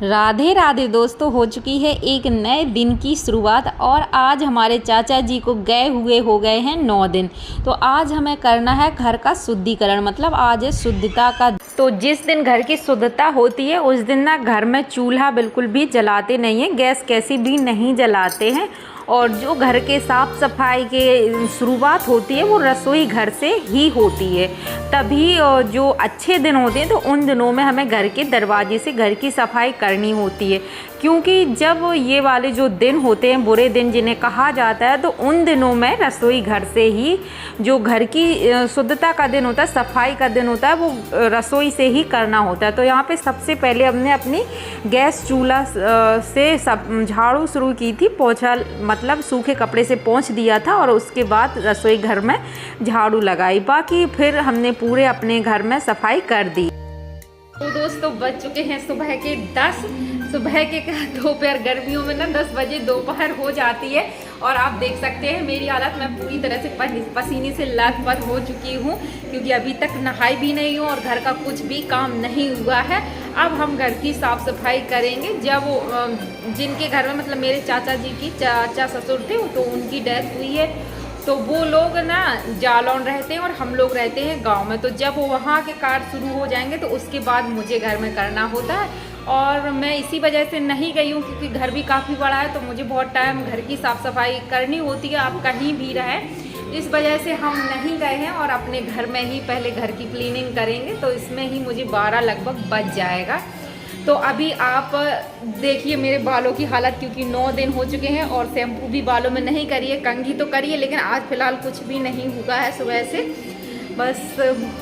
राधे राधे दोस्तों, हो चुकी है एक नए दिन की शुरुआत और आज हमारे चाचा जी को गए हुए हो गए हैं 9 दिन। तो आज हमें करना है घर का शुद्धिकरण, मतलब आज है शुद्धता का। तो जिस दिन घर की शुद्धता होती है उस दिन ना घर में चूल्हा बिल्कुल भी जलाते नहीं हैं, गैस कैसी भी नहीं जलाते हैं। और जो घर के साफ़ सफाई के शुरुआत होती है वो रसोई घर से ही होती है। तभी जो अच्छे दिन होते हैं तो उन दिनों में हमें घर के दरवाजे से घर की सफाई करनी होती है, क्योंकि जब ये वाले जो दिन होते हैं बुरे दिन जिन्हें कहा जाता है, तो उन दिनों में रसोई घर से ही जो घर की शुद्धता का दिन होता है, सफाई का दिन होता है, वो रसोई से ही करना होता है। तो यहाँ पे सबसे पहले हमने अपनी गैस चूल्हा से सब झाड़ू शुरू की थी, पोछा मतलब सूखे कपड़े से पोंछ दिया था और उसके बाद रसोई घर में झाड़ू लगाई। बाकी फिर हमने पूरे अपने घर में सफाई कर दी। तो दोस्तों बज चुके हैं सुबह के 10। सुबह के दोपहर, गर्मियों में ना 10 बजे दोपहर हो जाती है और आप देख सकते हैं मेरी हालत, मैं पूरी तरह से पसीने से लथपथ हो चुकी हूँ, क्योंकि अभी तक नहाई भी नहीं हूँ और घर का कुछ भी काम नहीं हुआ है। अब हम घर की साफ़ सफाई करेंगे। जब जिनके घर में मतलब मेरे चाचा जी की चाचा ससुर थे तो उनकी डेथ हुई है, तो वो लोग ना जालौन रहते हैं और हम लोग रहते हैं गांव में। तो जब वहाँ के कार्य शुरू हो जाएंगे तो उसके बाद मुझे घर में करना होता है और मैं इसी वजह से नहीं गई हूँ, क्योंकि घर भी काफ़ी बड़ा है तो मुझे बहुत टाइम घर की साफ़ सफाई करनी होती है, आप कहीं भी रहें। इस वजह से हम नहीं गए हैं और अपने घर में ही पहले घर की क्लीनिंग करेंगे, तो इसमें ही मुझे 12 लगभग बज जाएगा। तो अभी आप देखिए मेरे बालों की हालत, क्योंकि 9 दिन हो चुके हैं और शैम्पू भी बालों में नहीं करिए, कंघी तो करिए, लेकिन आज फ़िलहाल कुछ भी नहीं हुआ है सुबह से। बस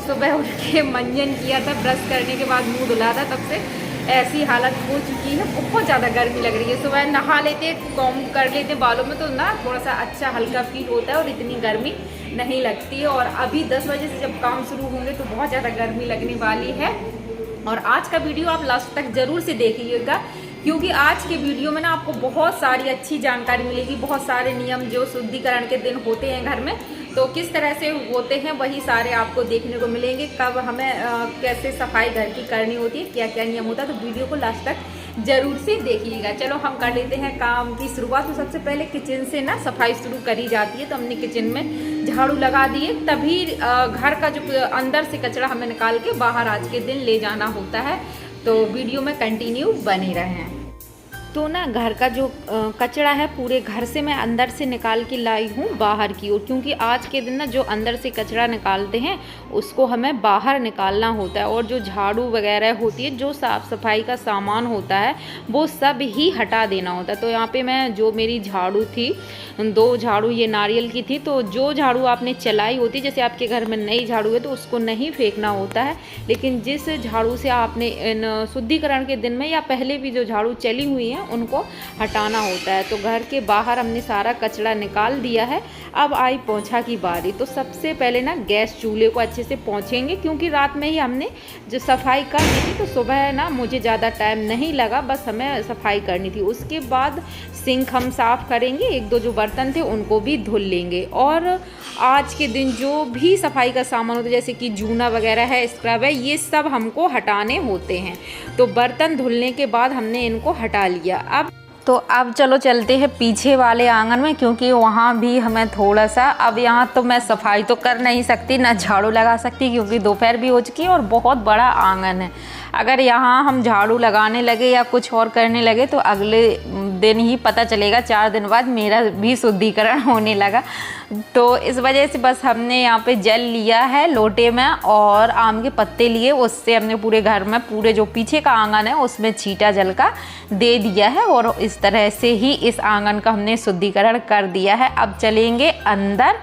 सुबह उठ के मंजन किया था, ब्रश करने के बाद मुंह धुला था, तब से ऐसी हालत हो चुकी है। बहुत ज़्यादा गर्मी लग रही है। सुबह नहा लेते, कॉम्ब कर लेते बालों में, तो ना थोड़ा सा अच्छा हल्का फील होता है और इतनी गर्मी नहीं लगती है। और अभी 10 बजे से जब काम शुरू होंगे तो बहुत ज़्यादा गर्मी लगने वाली है। और आज का वीडियो आप लास्ट तक ज़रूर से देखिएगा, क्योंकि आज के वीडियो में ना आपको बहुत सारी अच्छी जानकारी मिलेगी। बहुत सारे नियम जो शुद्धिकरण के दिन होते हैं घर में, तो किस तरह से होते हैं वही सारे आपको देखने को मिलेंगे। कब हमें कैसे सफाई घर की करनी होती है, क्या क्या नियम होता है, तो वीडियो को लास्ट तक ज़रूर से देखिएगा। चलो हम कर लेते हैं काम की शुरुआत। तो सबसे पहले किचन से ना सफाई शुरू करी जाती है, तो हमने किचन में झाड़ू लगा दिए, तभी घर का जो अंदर से कचरा हमें निकाल के बाहर आज के दिन ले जाना होता है। तो वीडियो में कंटिन्यू बने रहें। तो ना घर का जो कचरा है पूरे घर से मैं अंदर से निकाल के लाई हूँ बाहर की ओर, क्योंकि आज के दिन ना जो अंदर से कचरा निकालते हैं उसको हमें बाहर निकालना होता है। और जो झाड़ू वगैरह होती है, जो साफ़ सफाई का सामान होता है, वो सब ही हटा देना होता है। तो यहाँ पे मैं जो मेरी झाड़ू थी, 2 झाड़ू ये नारियल की थी, तो जो झाड़ू आपने चलाई होती, जैसे आपके घर में नई झाड़ू है तो उसको नहीं फेंकना होता है, लेकिन जिस झाड़ू से आपने इन शुद्धिकरण के दिन में या पहले भी जो झाड़ू चली हुई है उनको हटाना होता है। तो घर के बाहर हमने सारा कचरा निकाल दिया है। अब आई पोंछा की बारी। तो सबसे पहले ना गैस चूल्हे को अच्छे से पोंछेंगे, क्योंकि रात में ही हमने जो सफाई कर दी थी, तो सुबह ना मुझे ज़्यादा टाइम नहीं लगा, बस हमें सफाई करनी थी। उसके बाद सिंक हम साफ़ करेंगे, 1-2 जो बर्तन थे उनको भी धुल लेंगे। और आज के दिन जो भी सफाई का सामान होता है, जैसे कि जूना वगैरह है, स्क्रब है, ये सब हमको हटाने होते हैं। तो बर्तन धुलने के बाद हमने इनको हटा लिया। अब चलो चलते हैं पीछे वाले आंगन में, क्योंकि वहाँ भी हमें थोड़ा सा, अब यहाँ तो मैं सफाई तो कर नहीं सकती, ना झाड़ू लगा सकती, क्योंकि दोपहर भी हो चुकी है और बहुत बड़ा आंगन है। अगर यहाँ हम झाड़ू लगाने लगे या कुछ और करने लगे तो अगले दिन ही पता चलेगा, 4 दिन बाद मेरा भी शुद्धिकरण होने लगा। तो इस वजह से बस हमने यहाँ पे जल लिया है लोटे में और आम के पत्ते लिए, उससे हमने पूरे घर में, पूरे जो पीछे का आंगन है उसमें छींटा जल का दे दिया है और इस तरह से ही इस आंगन का हमने शुद्धिकरण कर दिया है। अब चलेंगे अंदर।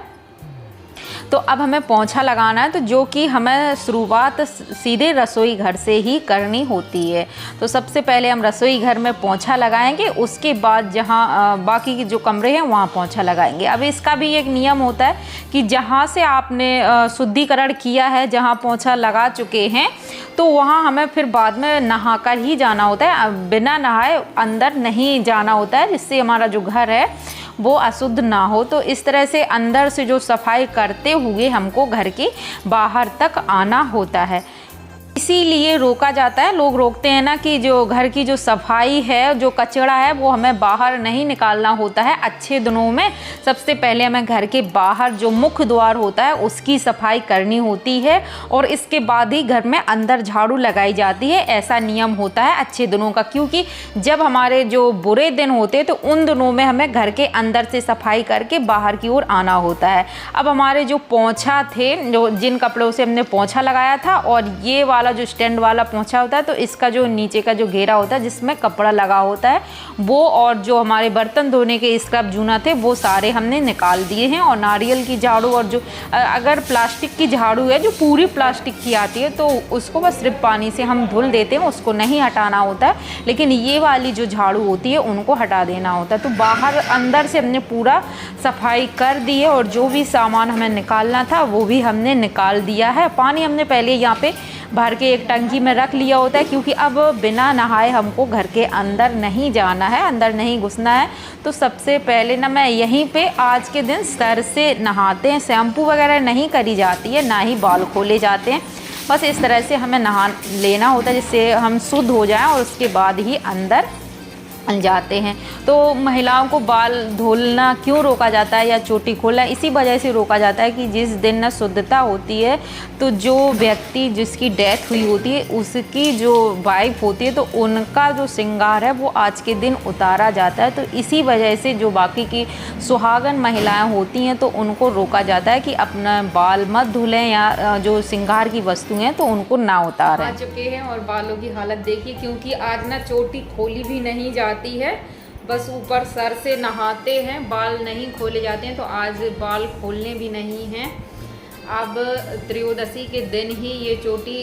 तो अब हमें पोंछा लगाना है, तो जो कि हमें शुरुआत सीधे रसोई घर से ही करनी होती है। तो सबसे पहले हम रसोई घर में पोंछा लगाएंगे, उसके बाद जहाँ बाकी के जो कमरे हैं वहाँ पोंछा लगाएंगे। अब इसका भी एक नियम होता है कि जहाँ से आपने शुद्धिकरण किया है, जहाँ पोंछा लगा चुके हैं, तो वहाँ हमें फिर बाद में नहाकर ही जाना होता है, बिना नहाए अंदर नहीं जाना होता है, जिससे हमारा जो घर है वो अशुद्ध ना हो। तो इस तरह से अंदर से जो सफाई करते हुए हमको घर के बाहर तक आना होता है। इसीलिए रोका जाता है। लोग रोकते हैं ना कि जो घर की जो सफाई है, जो कचरा है, वो हमें बाहर नहीं निकालना होता है। अच्छे दिनों में सबसे पहले हमें घर के बाहर जो मुख्य द्वार होता है उसकी सफाई करनी होती है और इसके बाद ही घर में अंदर झाड़ू लगाई जाती है। ऐसा नियम होता है अच्छे दिनों का, क्योंकि जब हमारे जो बुरे दिन होते तो उन दिनों में हमें घर के अंदर से सफाई करके बाहर की ओर आना होता है। अब हमारे जो पोंछा थे, जो जिन कपड़ों से हमने पोंछा लगाया था, और ये वाला जो स्टैंड वाला पोंछा होता है, तो इसका जो नीचे का जो घेरा होता है जिसमें कपड़ा लगा होता है वो, और जो हमारे बर्तन धोने के स्क्रब जूना थे वो सारे हमने निकाल दिए हैं। और नारियल की झाड़ू, और जो अगर प्लास्टिक की झाड़ू है जो पूरी प्लास्टिक की आती है तो उसको बस सिर्फ पानी से हम धुल देते हैं, उसको नहीं हटाना होता है। लेकिन ये वाली जो झाड़ू होती है उनको हटा देना होता है। तो बाहर अंदर से हमने पूरा सफाई कर दी है और जो भी सामान हमें निकालना था वो भी हमने निकाल दिया है। पानी हमने पहले यहाँ पे भर के एक टंकी में रख लिया होता है, क्योंकि अब बिना नहाए हमको घर के अंदर नहीं जाना है, अंदर नहीं घुसना है। तो सबसे पहले ना मैं यहीं पे आज के दिन सर से नहाते हैं, शैम्पू वगैरह नहीं करी जाती है, ना ही बाल खोले जाते हैं। बस इस तरह से हमें नहा लेना होता है जिससे हम शुद्ध हो जाएं और उसके बाद ही अंदर जाते हैं। तो महिलाओं को बाल धोना क्यों रोका जाता है या चोटी खोलना, इसी वजह से रोका जाता है कि जिस दिन ना शुद्धता होती है तो जो व्यक्ति जिसकी डेथ हुई होती है उसकी जो वाइफ होती है तो उनका जो श्रृंगार है वो आज के दिन उतारा जाता है। तो इसी वजह से जो बाकी की सुहागन महिलाएं होती हैं तो उनको रोका जाता है कि अपना बाल मत धुलें या जो श्रृंगार की वस्तु हैं तो उनको ना उतारें। आ चुके हैं और बालों की हालत देखिए, क्योंकि आज ना चोटी खोली भी नहीं जाती है, बस ऊपर सर से नहाते हैं, बाल नहीं खोले जाते हैं। तो आज बाल खोलने भी नहीं हैं। अब त्रयोदशी के दिन ही ये चोटी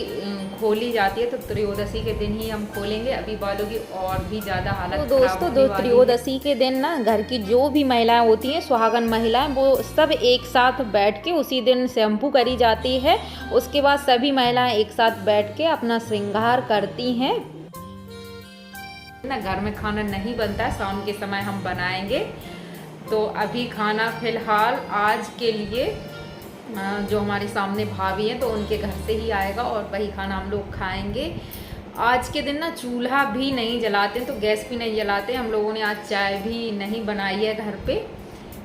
खोली जाती है, तो त्रयोदशी के दिन ही हम खोलेंगे। अभी बालों की और भी ज़्यादा हालत तो दोस्तों त्रयोदशी के दिन ना घर की जो भी महिलाएं होती हैं, सुहागन महिलाएं, वो सब एक साथ बैठ के उसी दिन शैम्पू करी जाती है। उसके बाद सभी महिलाएं एक साथ बैठ के अपना श्रृंगार करती हैं। ना घर में खाना नहीं बनता, शाम के समय हम बनाएंगे। तो अभी खाना फिलहाल आज के लिए जो हमारे सामने भाभी हैं तो उनके घर से ही आएगा और वही खाना हम लोग खाएंगे। आज के दिन ना चूल्हा भी नहीं जलाते, तो गैस भी नहीं जलाते। हम लोगों ने आज चाय भी नहीं बनाई है घर पे,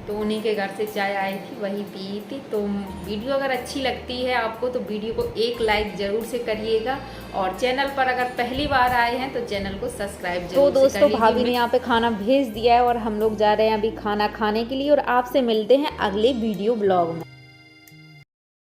तो उन्हीं के घर से चाय आई थी वही पी थी। तो वीडियो अगर अच्छी लगती है आपको तो वीडियो को एक लाइक ज़रूर से करिएगा, और चैनल पर अगर पहली बार आए हैं तो चैनल को सब्सक्राइब जरूर तो दोस्तों भाभी ने यहाँ पे खाना भेज दिया है और हम लोग जा रहे हैं अभी खाना खाने के लिए, और आपसे मिलते हैं अगले वीडियो ब्लॉग में।